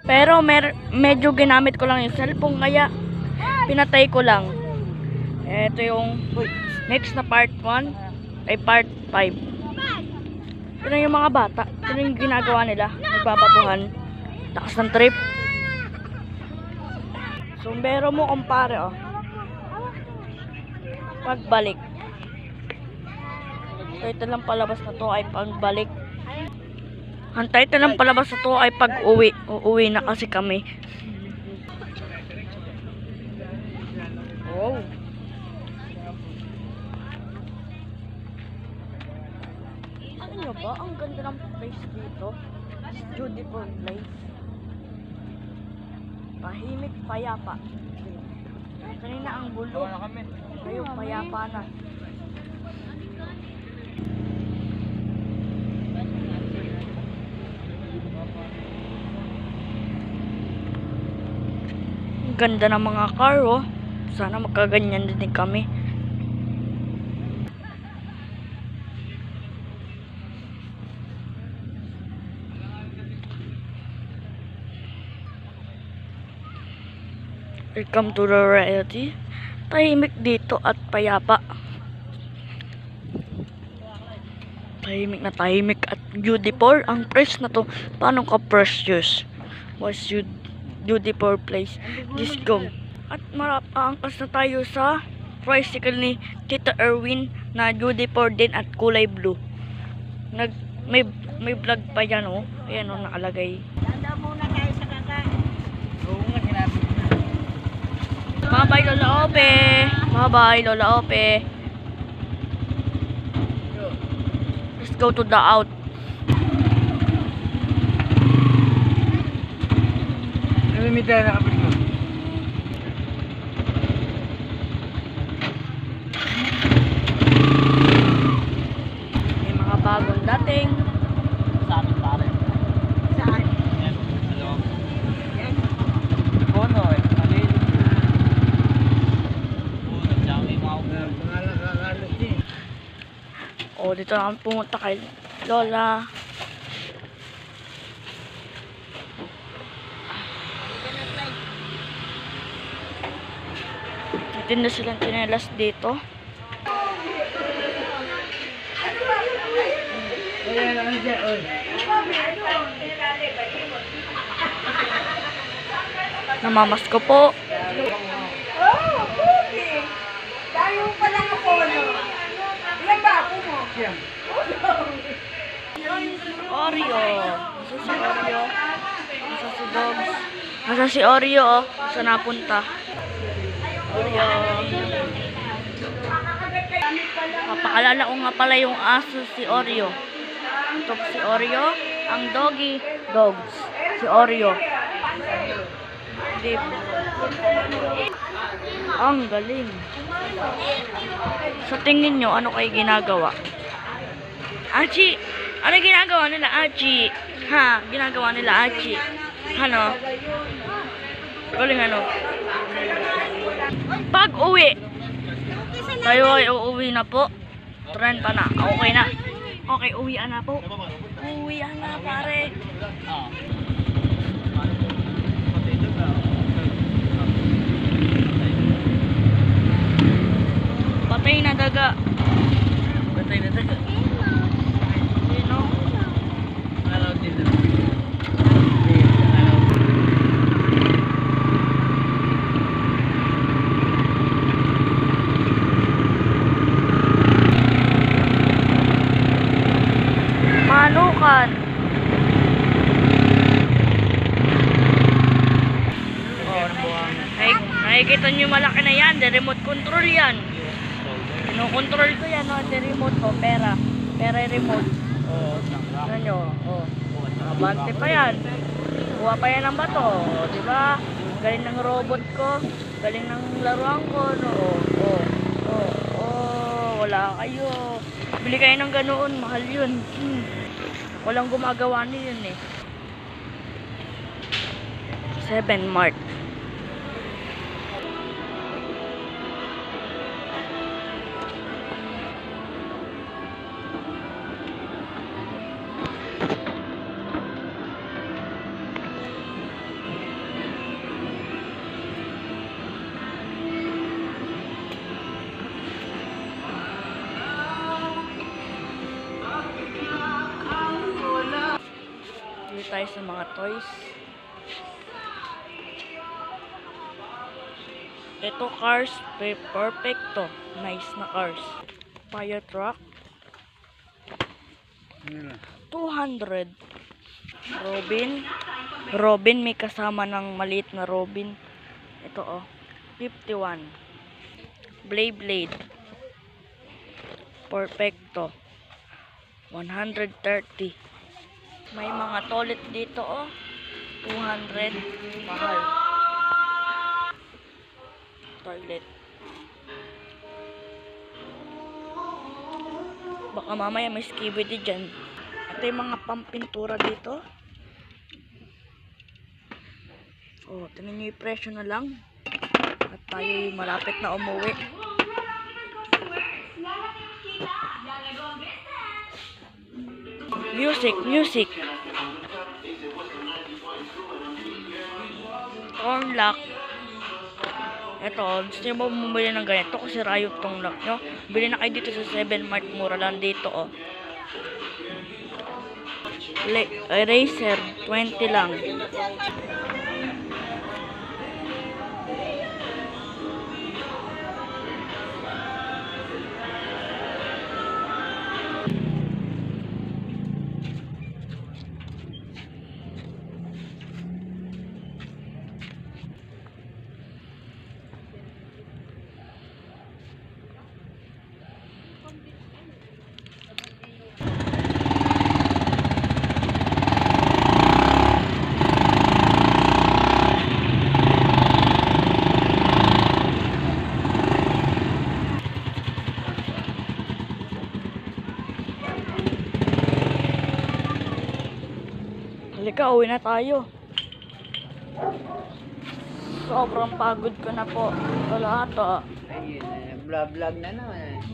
Pero medyo ginamit ko lang yung cellphone kaya pinatay ko lang. Ito yung next na part 1 ay part 5. Ito yung mga bata. Ito yung ginagawa nila. Nagbabatuhan. Takas ng trip. Sumbero mo kumpare oh. Pagbalik. Title ng palabas na to ay pagbalik. Ang title ng palabas na to ay pag-uwi. Uuwi na kasi kami. Oh. Ano ba? Ang ganda ng place dito. Beautiful place. Tahimik, payapa. Kanina ang gulo. Ngayon, payapa na. Ang ganda ng mga car, oh. Sana magkaganyan din kami. Welcome to the reality. Tahimik dito at payapa. Tahimik na tahimik at beautiful. Ang price na to, paano ka precious? Was you beautiful place? Just go. At aangkas na tayo sa tricycle ni Tita Erwin na beautiful din at kulay blue. May vlog pa yan oh. Ayan oh, nakalagay. Tanda muna tayo sa kakain. Oo nga, sinabi. Bye-bye Lola Ope. Bye-bye Lola Ope. Let's go to the out. Namimita na kapit mo. May mga bagong dating. Sa amin pare. Saan? Yan. Hello. Yan. Bono eh. Alin. Bono. Diyan may mga pangalan din. O, dito na kami pumunta kay Lola. Tinda silang tinelas dito. Namamas ko po. Oh, okay. Dayo pa lang ako, no? Ilan ba ako mo? Oreo. Isa si Oreo. Isa si Dogs. Isa si Oreo, oh. Saan napunta? Oreo. Papakalala ko nga pala yung aso si Oreo. Ito si Oreo. Ang doggy, Dogs. Si Oreo. Dip. Ang galing. Sa tingin nyo, ano kayo ginagawa? Achi! Ano ginagawa nila, Achi? Ha? Ginagawa nila, Achi? Ano? Galing ano? Pag-uwi! Tayo ay uuwi na po. Tren pa na. Okay na. Okay, uwian na po. Uwian na, pare. Patay na daga. Patay na tayo. Sino? Alaw dito. Manukan. Nakikita nyo malaki na yan. The remote control yan. Kinokontrol ko yan. No? The remote ko. Pera. Pera remote. Oo. Ano nyo? Oh. Nakabante pa yan. Kuha pa yan ng bato. O, diba? Galing ng robot ko. Galing ng laruan ko. No? Wala kayo. Bili kayo ng ganoon. Mahal yun. Walang gumagawa niyon eh. 7 Mart. tayo sa mga toys. Ito cars, perfecto. Nice na cars. Fire truck, Ano na? 200. Robin, may kasama ng maliit na Robin. Ito oh, 51. Blade, perfecto, 130. May mga toilet dito oh, 200. Mahal. Toilet. Baka mamaya may skibidi dyan. Ito yung mga pampintura dito. Oh, tingnan nyo yung presyo na lang. At tayo yung malapit na umuwi. Music. Corn lock. Ito, gusto nyo ba bumili ng ganito? Kasi rayop tong lock nyo. Bili na kayo dito sa 7 Mart. Mura lang dito, oh. Eraser, 20 lang. Halika, uwi na tayo. Sobrang pagod ko na po. Wala ata. Ayun, vlog na naman.